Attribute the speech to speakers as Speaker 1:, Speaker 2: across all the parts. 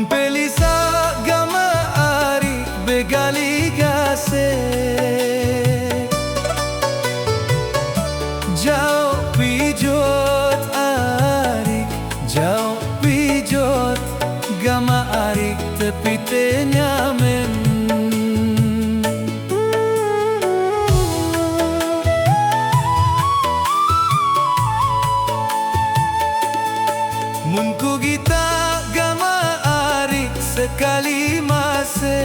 Speaker 1: Mun pelisa gama ari begali gase jauh pijot ari jauh pijot gama ari tepi tenyamen mun ku gita gama ari sekali mase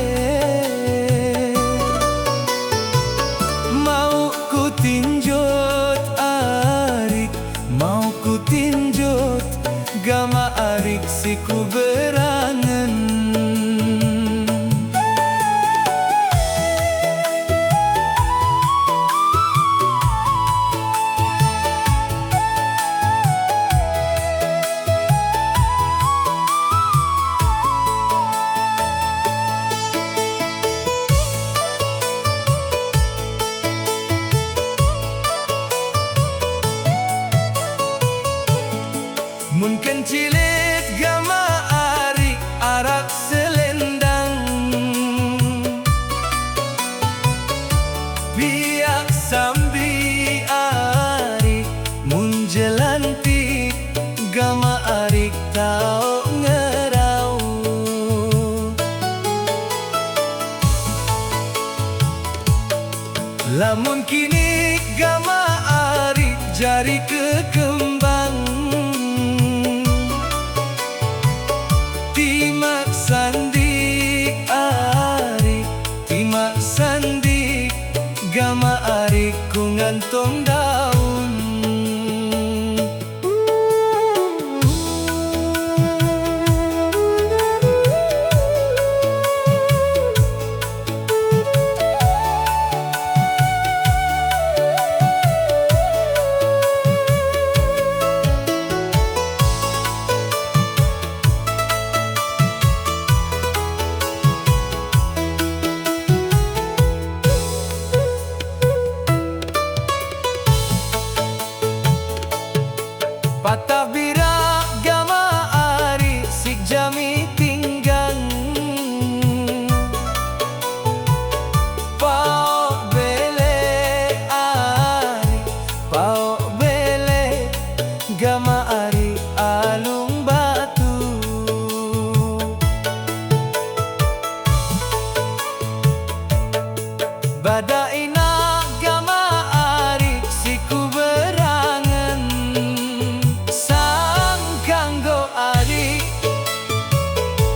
Speaker 1: mau ku tinjot ari mau ku tinjot gama ari si ku berangan mun kencilit gama ari arak selendang biak sambi ari mun jelantik gama ari tau ngerau lamun kini gama ari jari kekembang timak sandik ari timak sandik gama ari ku ngantong daun patah bira gama ari sik jami pinggang pao bele ari pao bele gama ari alung batu badaina gama ari siku berangan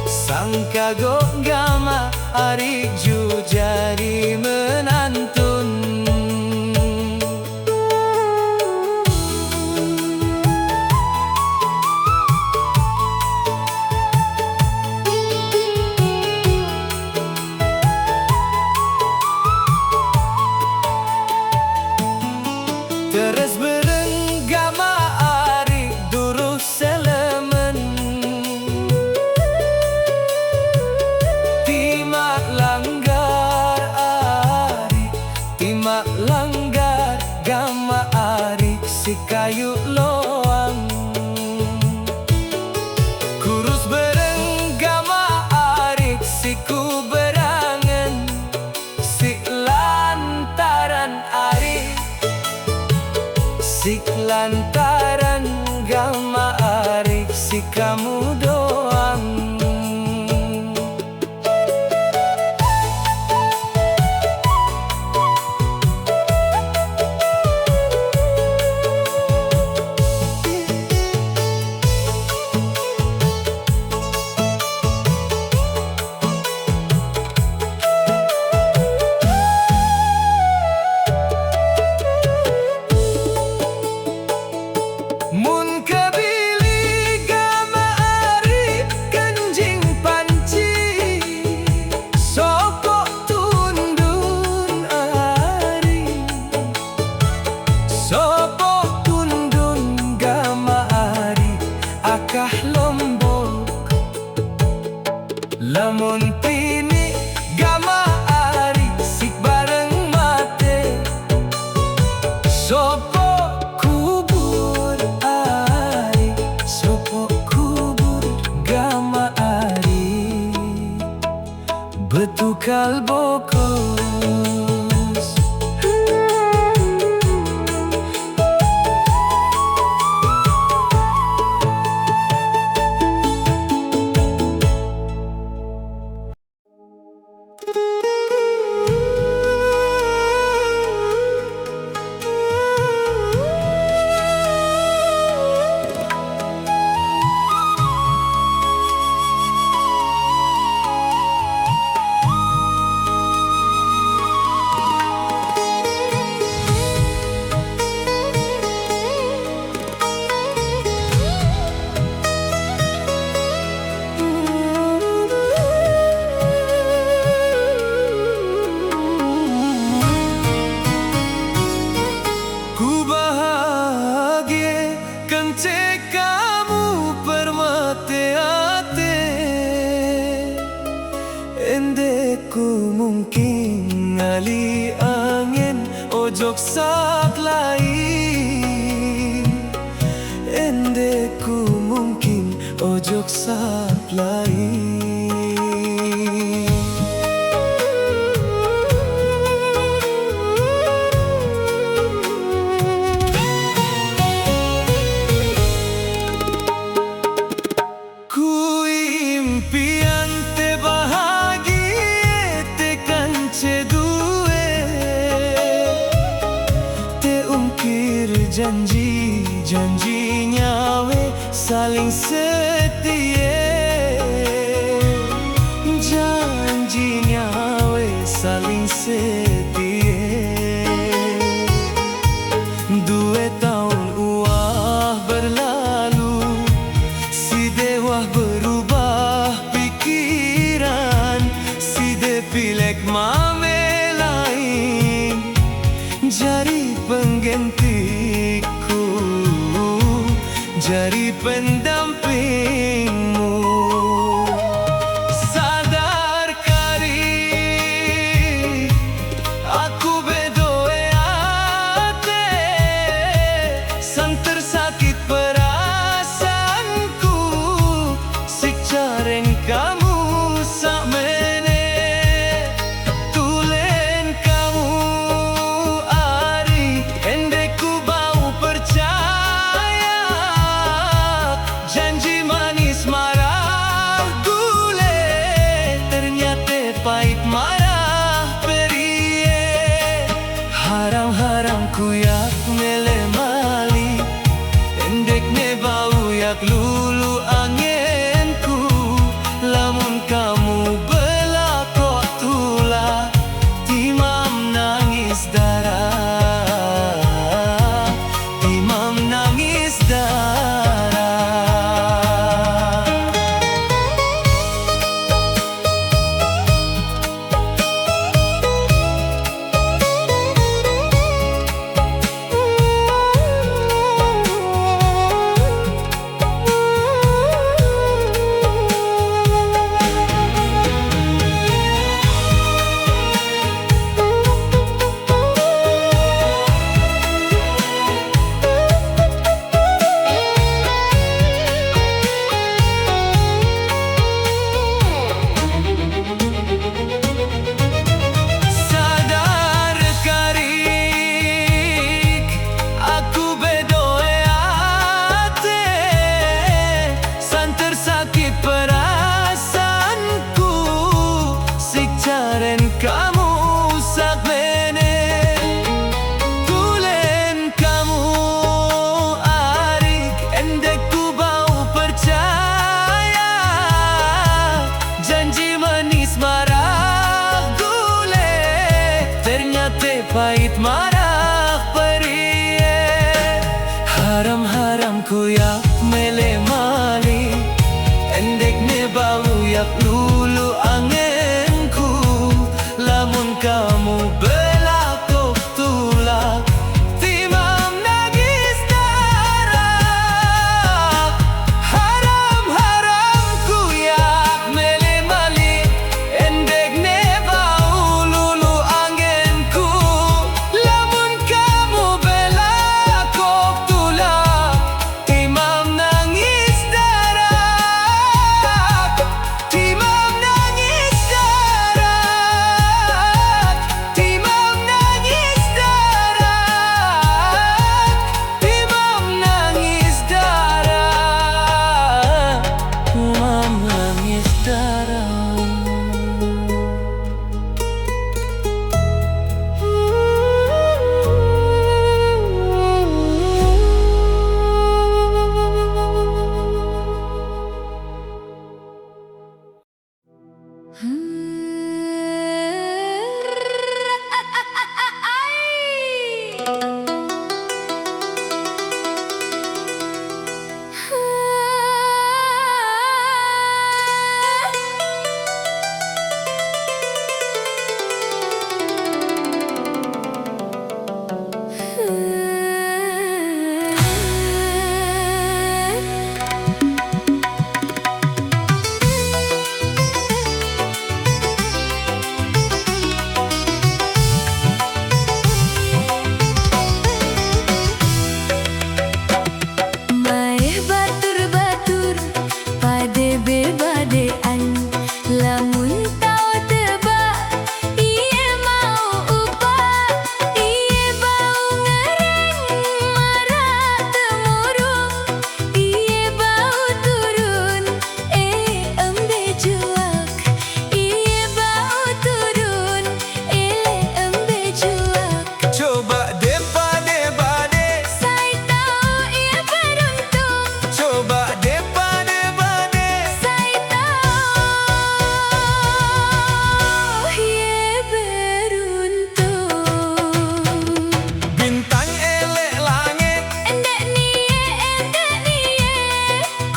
Speaker 1: sangkago gama ari ju jadi menantun terus bereng gama ari duruh selemen timak langgar gama ari si kayu loang kurus bereng gama ari si ku berangan si lantaran ari si lantaran gama ari si kamu doang mun kebili gama ari kenjing panci sopok tundun ari sopok tundun gama ari akah lombok lamun pini gama ari sik bareng mate sopok kubur gama ari kalbokos. Ku bahagia kance kamu permate-ate, ende ku mungkin ngali angin ojok sak lain, ende ku mungkin ojok sak lain. Janji-janjinya we saling setia, janjinya we saling setia. 2 tahun uah berlalu, si dewa berubah pikiran, si de pilek mame lain, jadi penggantiku, jadi pendampingmu. Sadar kari aku bedoe ate, sang tersakit perasaanku, sikcaren kamu sak mene, tulen kamu ari, ende ku bau percaya, janji manis marah gule, ternyata pahit marah perie. Haram-haram ku yak mele mali, endek ne bau yak lulu angenku, lamun kamu belakok tula, timam nangis darah, timam nangis darah. Sadar karik aku bedoe ate, san tersakit perasaanku, sikcaren kamu sak mene, tulen kamu arik, endek ku bau percaya, janji manis marah gule, ternyata pahit marah perie. Haram-haram ku yak mele mali, endek ne bau yak lulu angenku, lamun kamu belakok tula, timam nangis darah. Haram-haram ku yak mele mali, endek ne bau lulu angenku, lamun
Speaker 2: Maeh batur-batur pade bebadean, lamun tau tebak ieu mau upah, ieu bau ngareng marah temurung, ieu bau turun embe juak, ieu bau turun embe juak.
Speaker 1: Coba depade bade,
Speaker 2: Sai tau ieu beruntung,
Speaker 1: coba depade bade,
Speaker 2: sai tau ieu beruntung.
Speaker 1: bintang elek langit,
Speaker 2: Endek nie,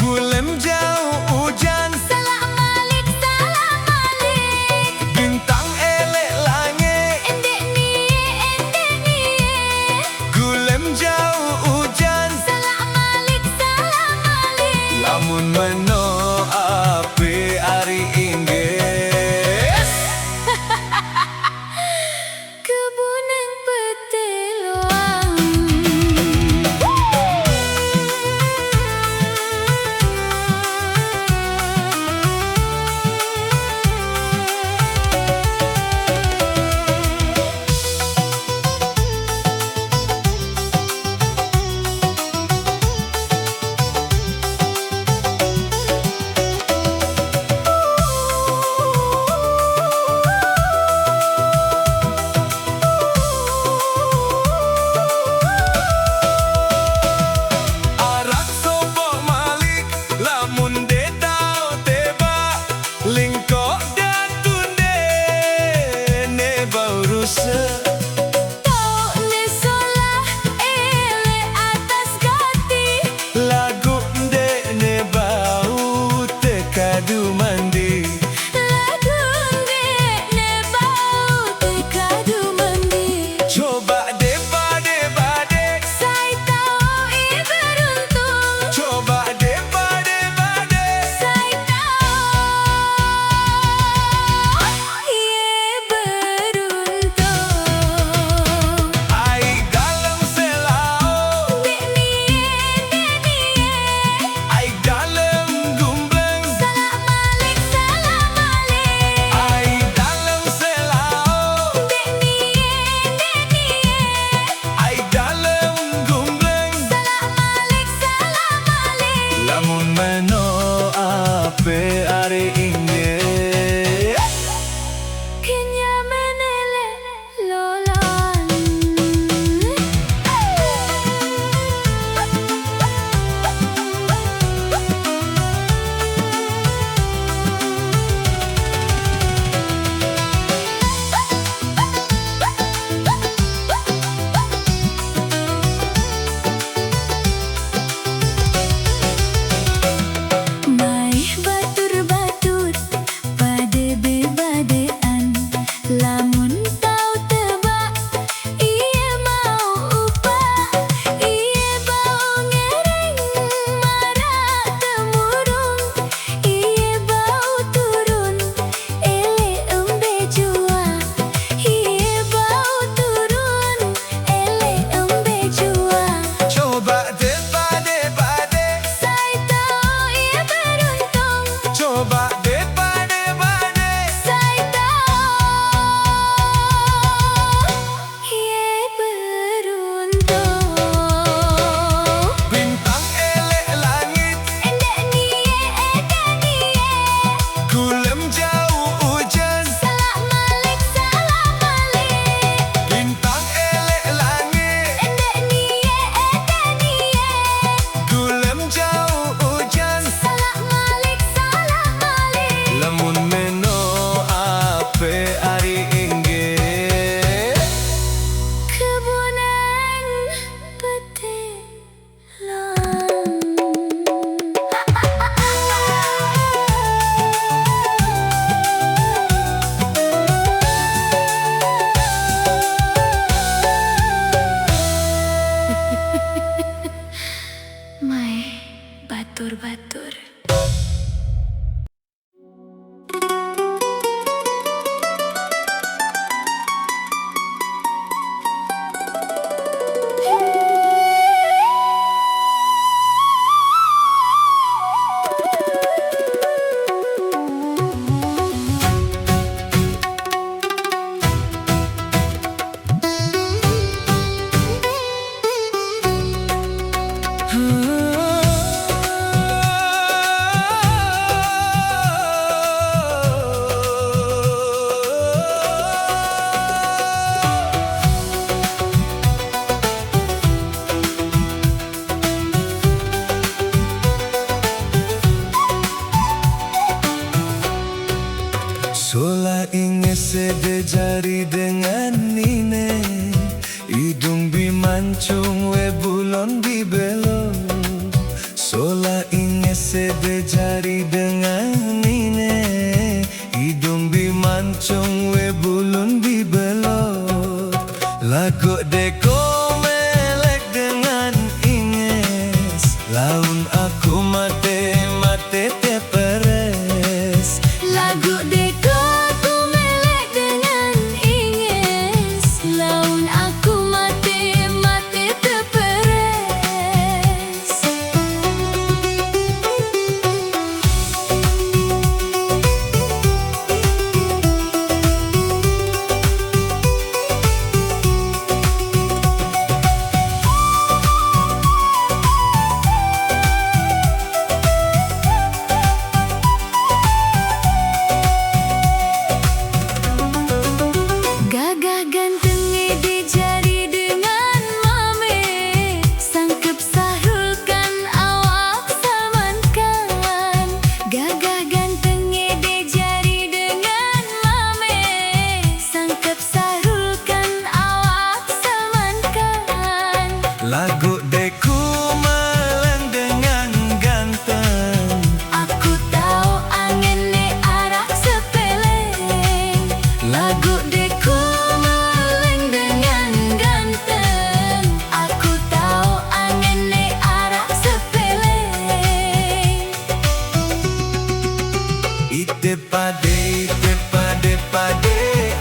Speaker 1: gulem jauh hujan.
Speaker 2: salam malik, salam malik.
Speaker 1: Bintang elek langit,
Speaker 2: Endek nie,
Speaker 1: gulem jauh hujan.
Speaker 2: salam malik, salam malik.
Speaker 1: Lamun meno ape ari inggris,
Speaker 2: Kebunang pete loang.
Speaker 1: arak sobok malik. Lamun de tau tebak, lingkok datun de ne bau rusak.
Speaker 2: Tau ne solah ele atas gati,
Speaker 1: Lagu de ne bau tekadu mandi.
Speaker 2: lagu dek ne bau tekadu mandi.
Speaker 1: Coba de bade bade,
Speaker 2: Sai tau ieu beruntung,
Speaker 1: coba de bade bade.
Speaker 2: sai tau ieu beruntung.
Speaker 1: Ai dalam selau,
Speaker 2: Dek nie,
Speaker 1: ai dalam gumbleng.
Speaker 2: salam malik, salam malik.
Speaker 1: Ai dalam selau,
Speaker 2: Dek nie,
Speaker 1: ai dalam gumbleng.
Speaker 2: salam malik, salam malik.
Speaker 1: Lamun meno ape ari inggris,
Speaker 2: Kenya menele lolan. Maeh batur-batur
Speaker 1: sede jari dengan ine, hidung bimancung we bulun bibelot. Lagu deko melek dengan inges, laun aku mate te peres.
Speaker 2: Lagu deko aku melek dengan inges, laun aku mate terperes. Gagah ganteng di jari dengan mame, sangkep sahrulkan awak salmankan. Gagah ganteng di jari dengan mame, sangkep sahrulkan awak salmankan.
Speaker 1: Lagu deku meleng dengan ganteng,
Speaker 2: Aku tahu angin ni arah sepeleng. Lagu deku meleng dengan ganteng. Aku tahu angin ni arah sepeleng.
Speaker 1: ite pade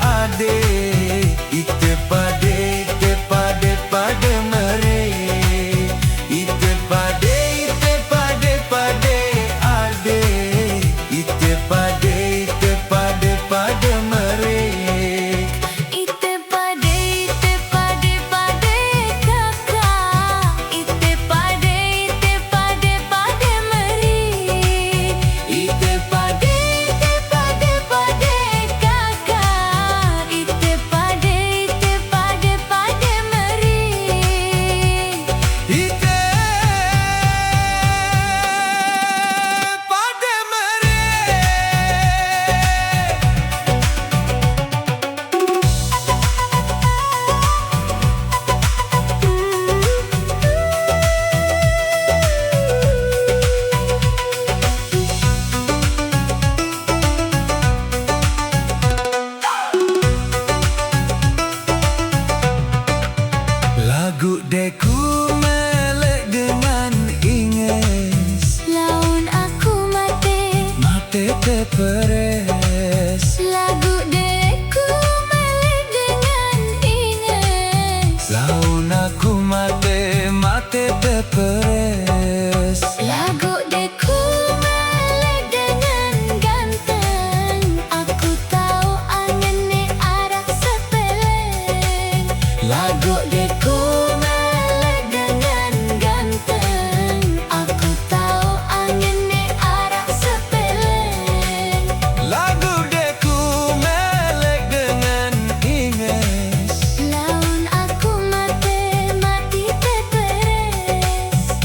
Speaker 1: ade, ite pade mere. Ite pade ade, ite pade mere.
Speaker 2: Ite pade kakak. Ite pade meri. Ite pade kakak. Ite pade meri.
Speaker 1: Ite pade mere. Lagu deku melek dengan inges,
Speaker 2: Laun aku
Speaker 1: mate te peres.
Speaker 2: Lagu deku melek dengan inges.
Speaker 1: Laun aku mate te peres.
Speaker 2: Lagu deku melek dengan ganteng. Aku tahu angin ni arah sepeleng. Lagu deku melek dengan ganteng. Aku tahu angin ni arah sepeleng.
Speaker 1: Lagu deku melek dengan inges,
Speaker 2: Laun aku mati te peres.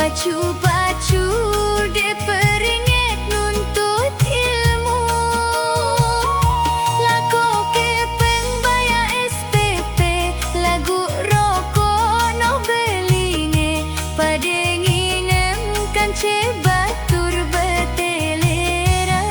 Speaker 2: Pacu-pacu dek peringit nuntut ilmu. Lagu kepeng bayar SPP, lagu rokok no belinge. Padengi nemkan cebatur betelera.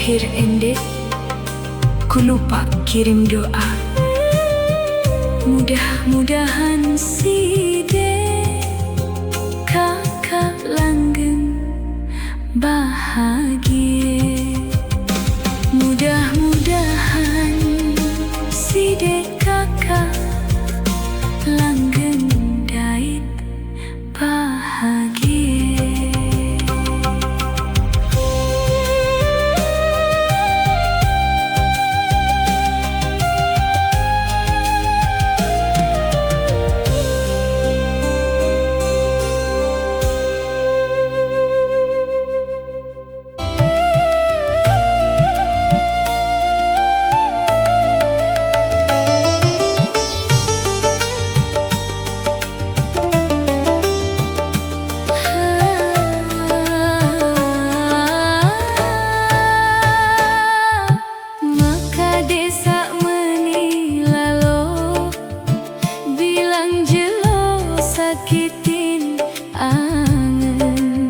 Speaker 2: akhir endek, ku lupa kirim doa. Mudah-mudahan si dek kakak langgeng bahagia. Mudah-mudahan si dek kakak langgeng dait bahagia. Sakitin angen,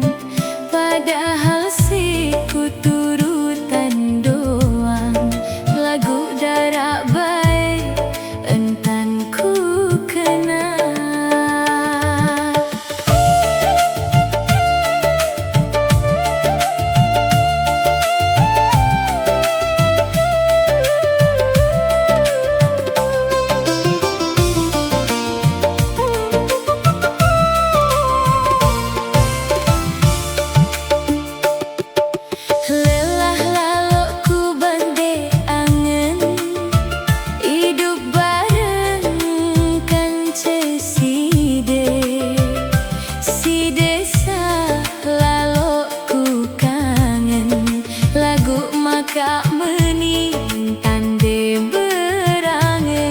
Speaker 2: padahal si ku turutan doang. Lagu darak baik entan ku kenal. Kak mening tande berangen,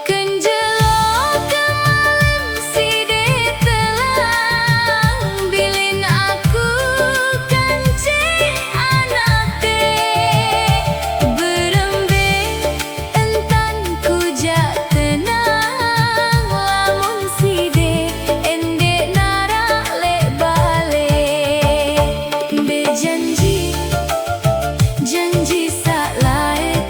Speaker 2: kenjelo kemalim si de telang bilin aku kance anak de berembing entan ku jak tenang lamun si de ende nara le bale bejanji. Janji salai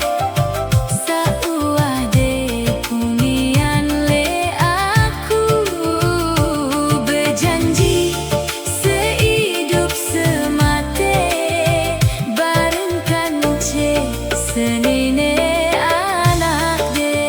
Speaker 2: sauah de punian le aku berjanji sehidup semate barengkan ce senine anak de.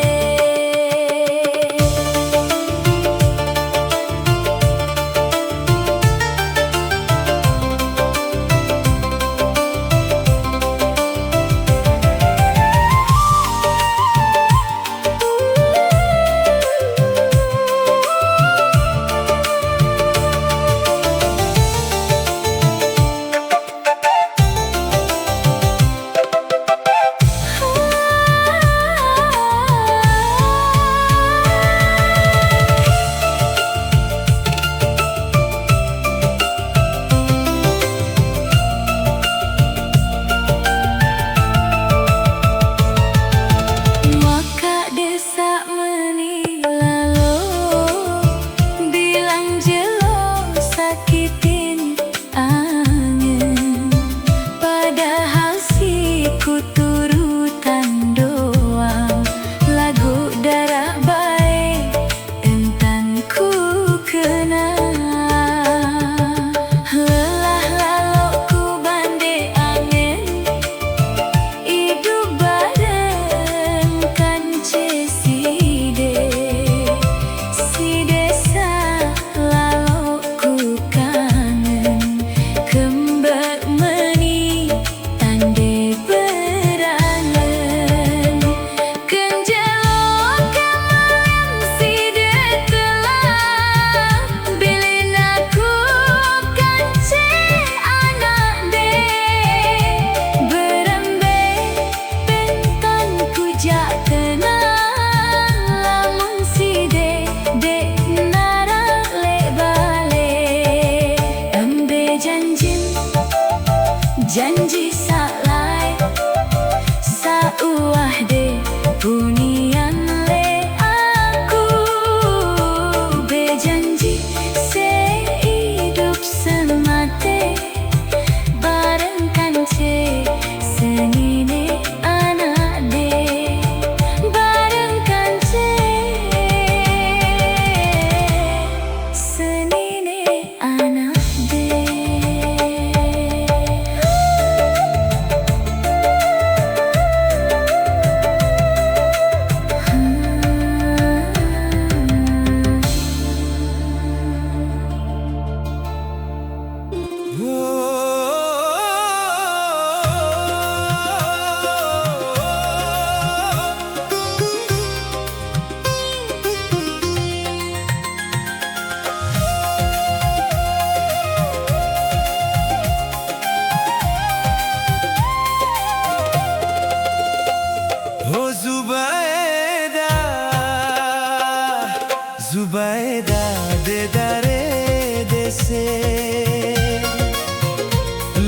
Speaker 1: kasih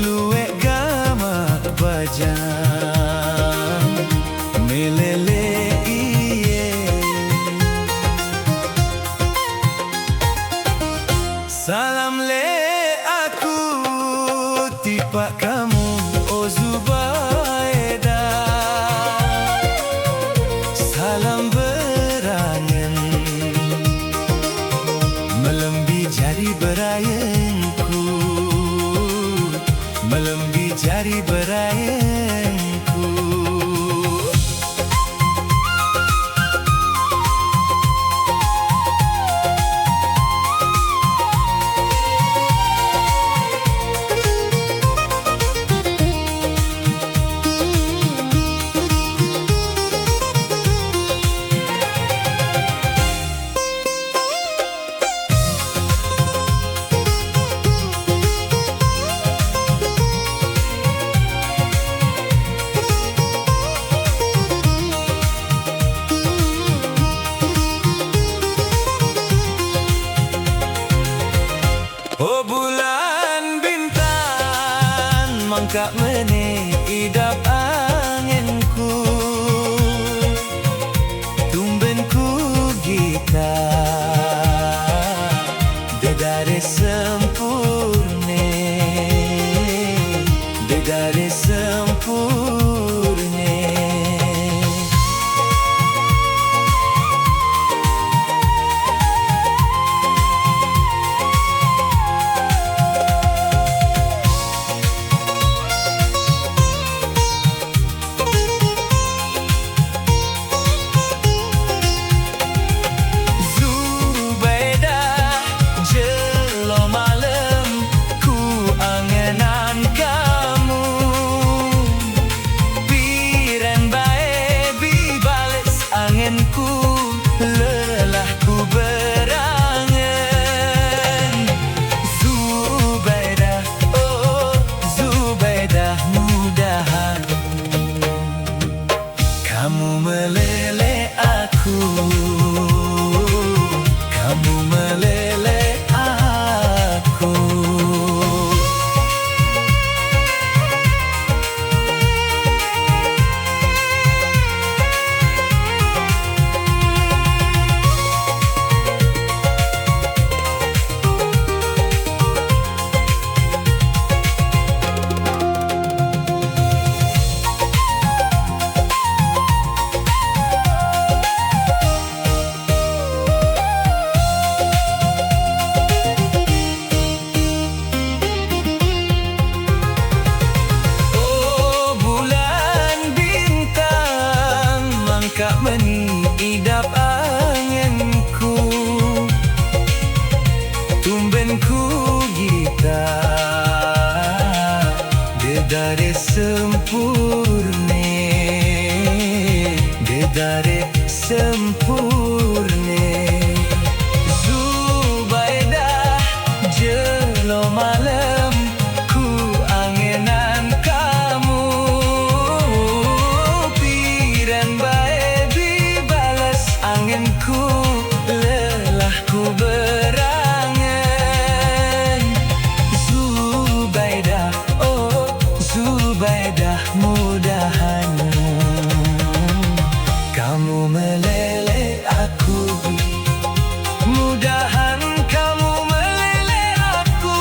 Speaker 1: luwek gamak bajang melele iye salam le aku tipak kamu oh Zubaida salam berangan melembi jari berayanku melembi jari berayanku oh bulan bintang mangkak meni idap anginku tumbenku gita dedare sempurne dedare sempurne lelahku berangan Zubaida, oh Zubaida mudahan kamu meleleh aku kamu meleleh aku kak meni idap anganku tumbenku gita dedare sempurne dedare sempurne Zubaida jelo malam ku angenan kamu piran anganku lelahku berangan Zubaida, oh Zubaida mudahan kamu meleleh aku mudahan kamu meleleh aku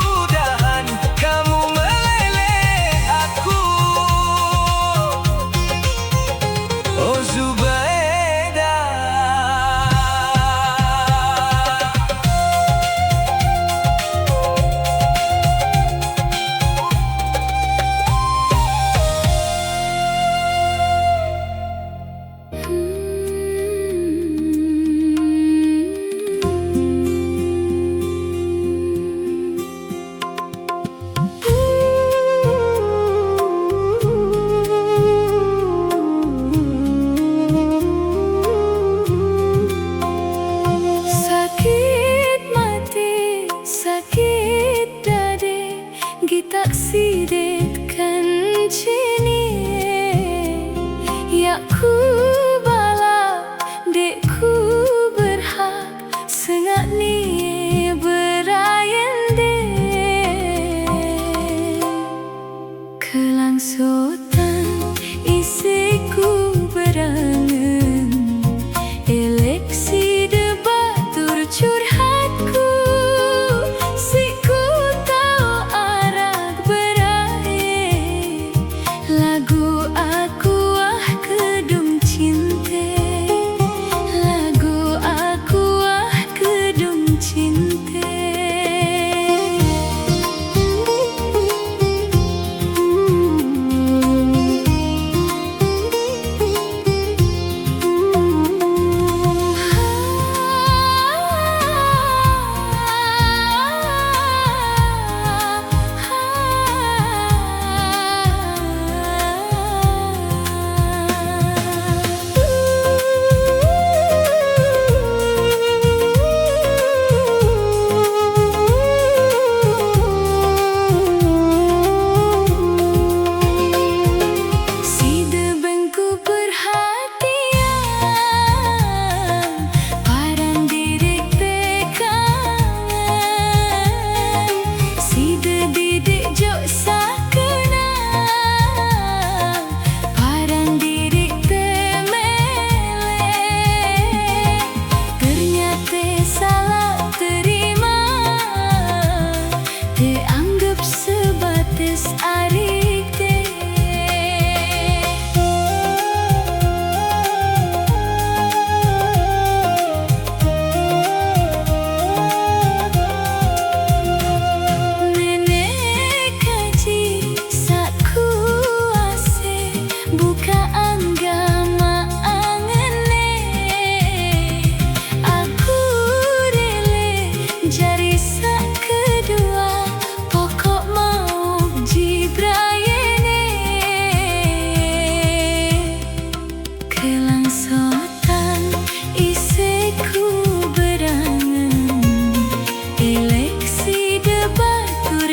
Speaker 1: mudahan kamu meleleh aku oh Zubaida.
Speaker 2: Sidetkan cini ya ku bala dek ku berhak sengak ni ber sotan isiku berangan, eleksi debatur curhatku, siku tahu arah berakhir, lagu aku ah kedung cinta, lagu aku ah kedung cinta.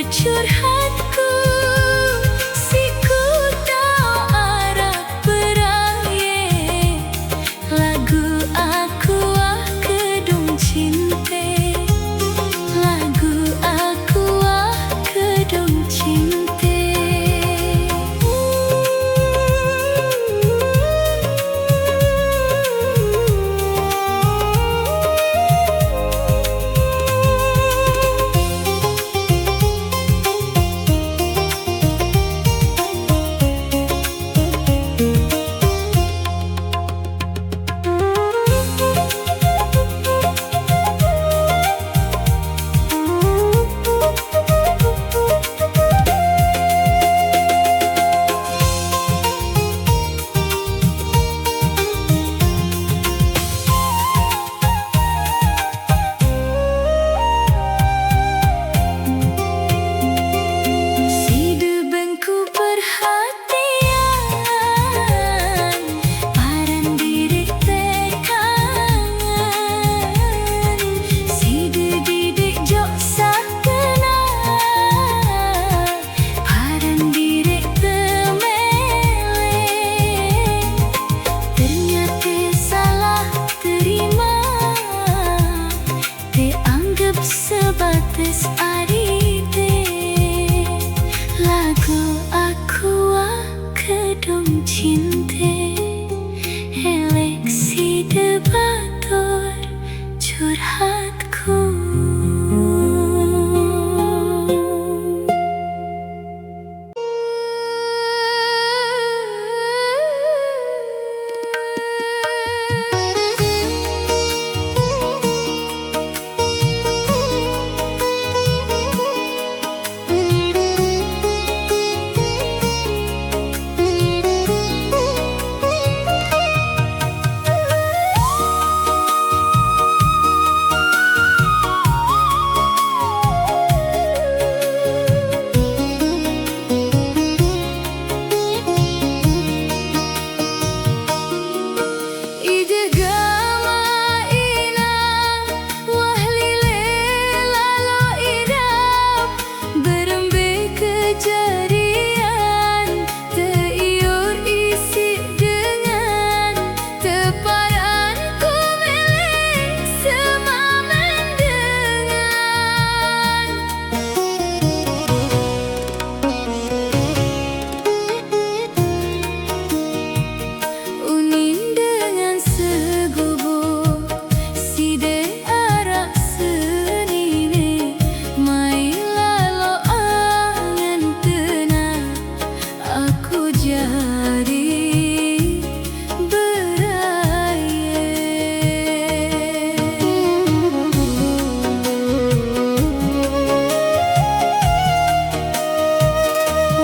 Speaker 2: Curhatku, siku tahu arah berakhir, lagu aku ah kedung cinta, lagu aku ah kedung cinta. Sebatas arite, lagu aku ah kedung cinta, eleksi debatur curhatku. jari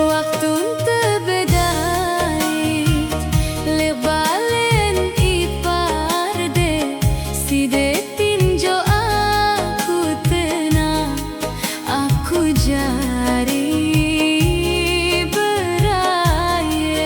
Speaker 2: waktu terbedait lebalen ipar de si de tinjo aku tenang aku jari beraye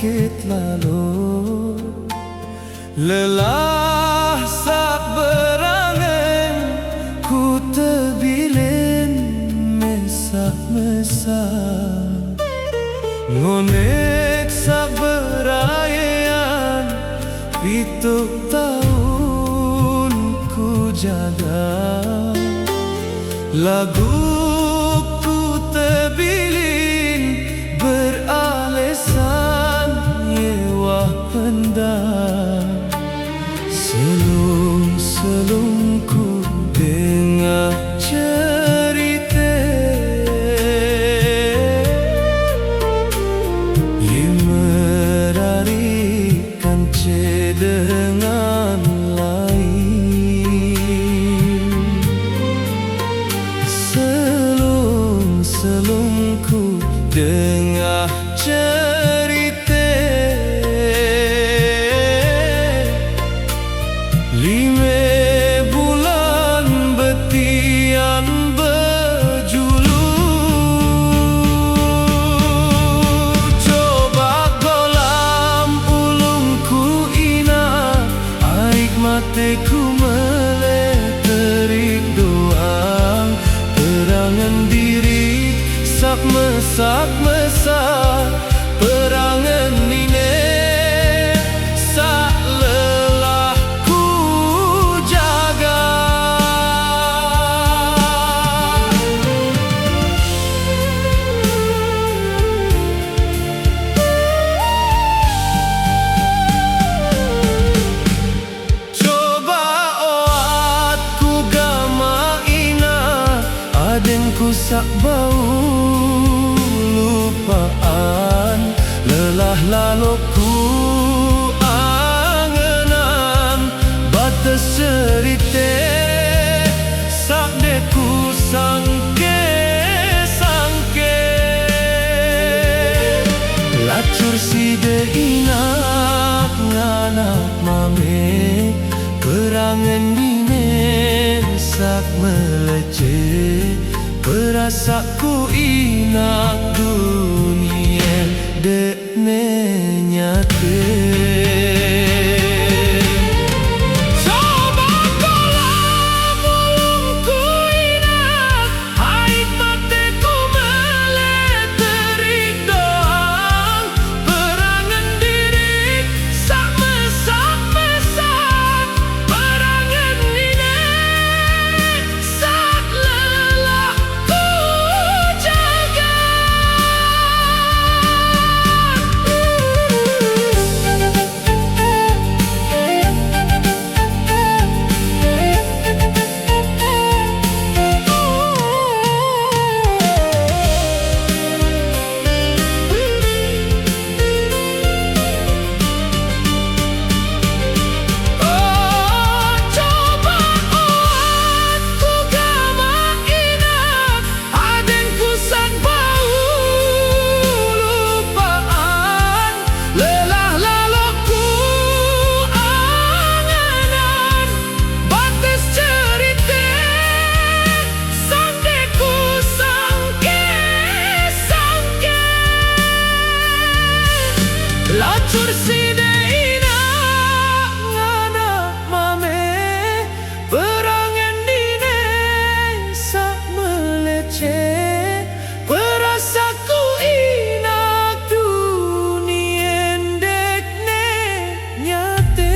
Speaker 1: sakit lalu, lelah sak berangan ku terbilin mesak-mesak, ngonek sak berayan pituk tahun ku jaga, lagu ku terbilin beralesan yewa hendak. Selung-selung ku dengar cerita merarikan dengan lain. Selung-selung ku dengar cerita 5 bulan betian berjulu. Coba golam ulungku ina, aik mateku meleterik doang. Perangan diri sak mesak-mesak, perangan nine sak lelah ku jaga. Coba oat ku gama ina, aden ku sak bau lupaan, lelah lalu ku angenan batas cerita sak deku sangke lacur si de inak nganak mame, perangan dine sak meleceh, perasaku inak dunia dekne nyate. Coba golam ulungku inak, aik mateku meleterik doang. Perangan diri sak mesak-mesak, perangan nine sak lelah ku jaga. Oh, coba oat ku gama inak, aden ku sak bau lupaan, lelah lalu ku anganan batas cerita sang deku sangke lacur si de inak nganak mame, perangan dine sak meleceh, perasaku inak dunia dekne nyate.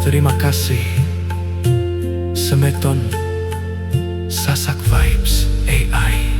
Speaker 1: Terima kasih Semeton Sasak Vibes AI.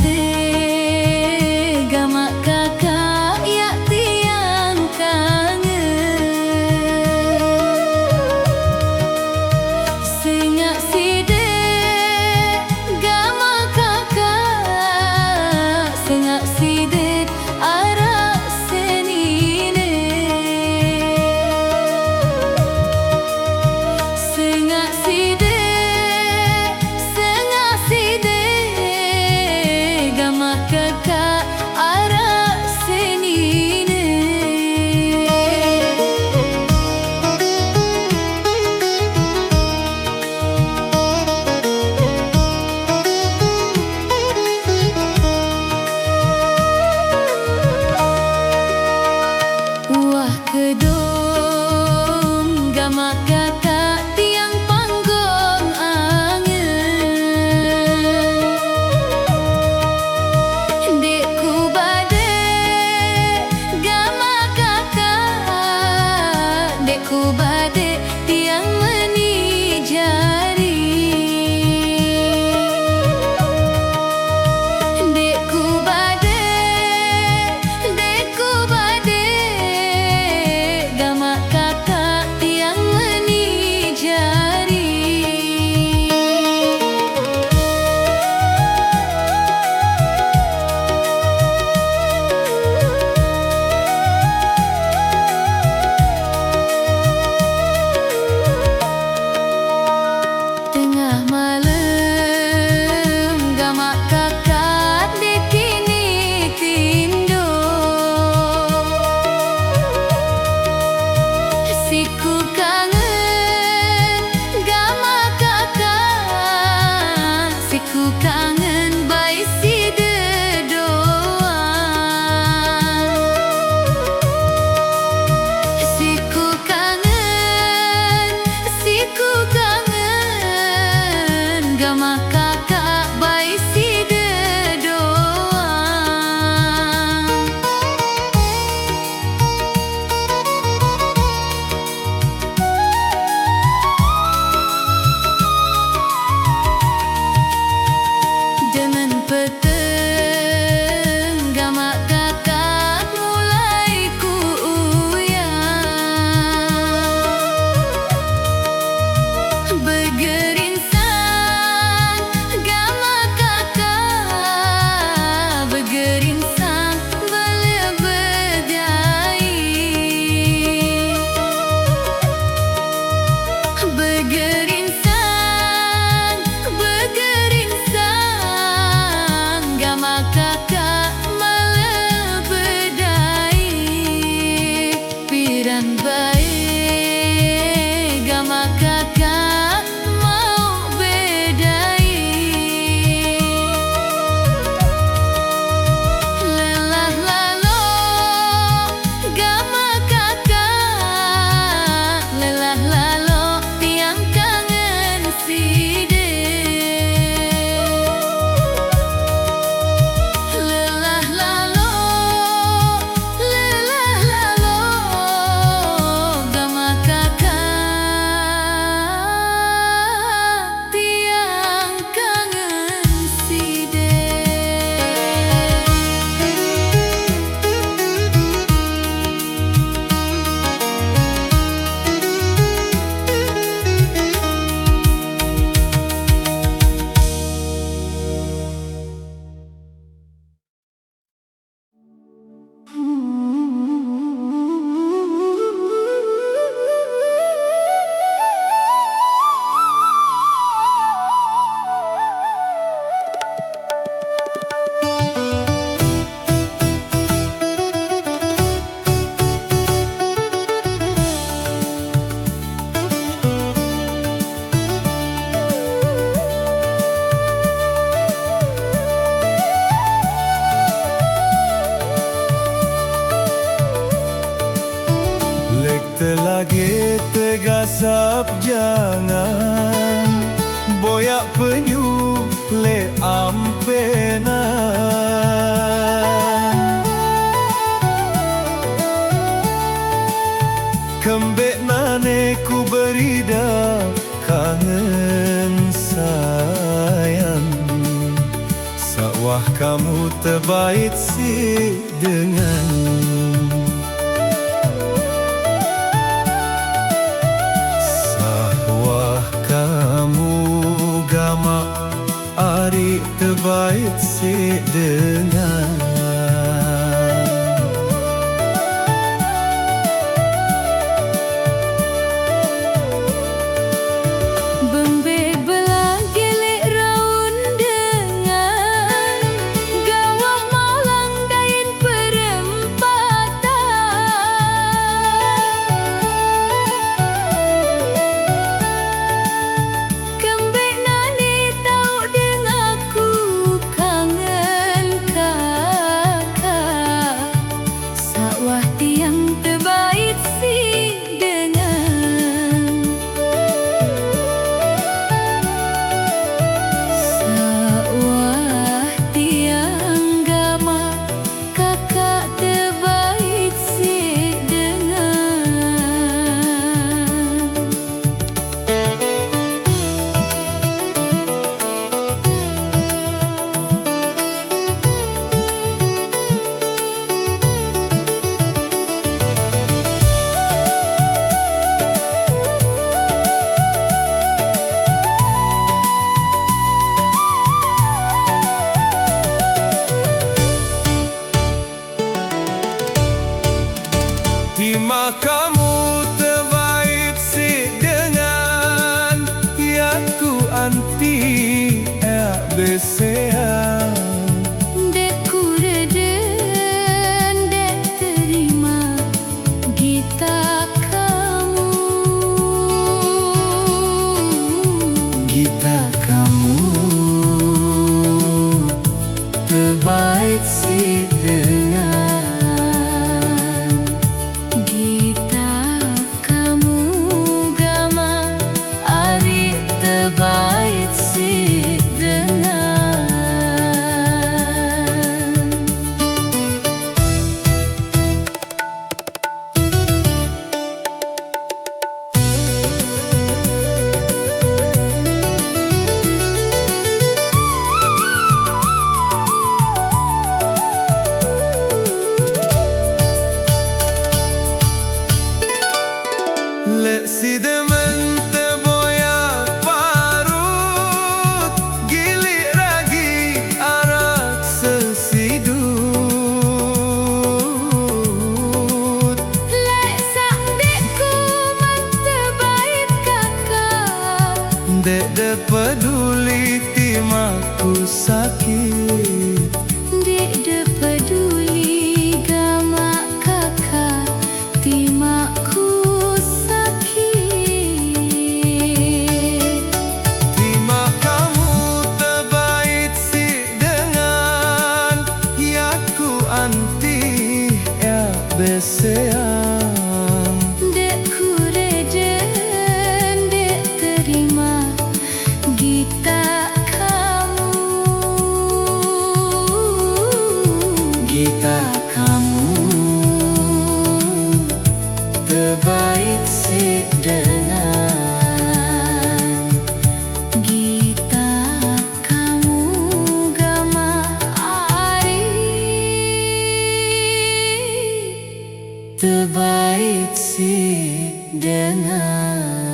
Speaker 2: te gamak kakak yak tiang kangen. Sengak side gamak kakak, sengak side arak senine. Sengak side gamak kakak arak senine. Wah kedong gamak kakak tiang panggung angen. Dekku bade gamak kakak, dekku bade tiang meni jari. Dekku bade gamak kakak tiang meni jari. Tengah malam gamak kakak dekini tindo. Siku kangen gamak kakak, siku kangen bai side doang. Siku kangen gamak kakak bai side doang. Dengan peteng gamak kakak mulai ku uyang. Begerinsang gamak kakak, begerinsang belebedai. Begerinsang gamak kakak melebedai. Piran baik gamak kakak mau bedai. Lelah lalo gamak kakak, lelah lalo tiang kangen side. Lelah lalo gamak kakak tiang kangen side.
Speaker 1: Telagi tegasap jangan boyak penyu le ampena. Kembek nane ku berida kangen sayang. Sawa Wah kamu terbaik sih dengan Sahwah kamu gama Ari terbaik sih dengan Terima kamu terbaik sih dengan yang ku anti besean
Speaker 2: Dek ku reden, dek terima Gita kamu
Speaker 1: Gita kamu terbaik sih dengan
Speaker 2: terbaik sih dengan
Speaker 1: Lek si demen terboyak parut Gilik ragi arak sesidut
Speaker 2: Lek sak dekku man terbaik kakak
Speaker 1: Dek de peduli timaku sakit
Speaker 2: Dek de peduli gama kakak timakku
Speaker 1: besean
Speaker 2: Dek ku reden, dek terima Gita kamu
Speaker 1: Gita kamu terbaik sih dengan
Speaker 2: Gita kamu gama Ari
Speaker 1: terbaik sih dengan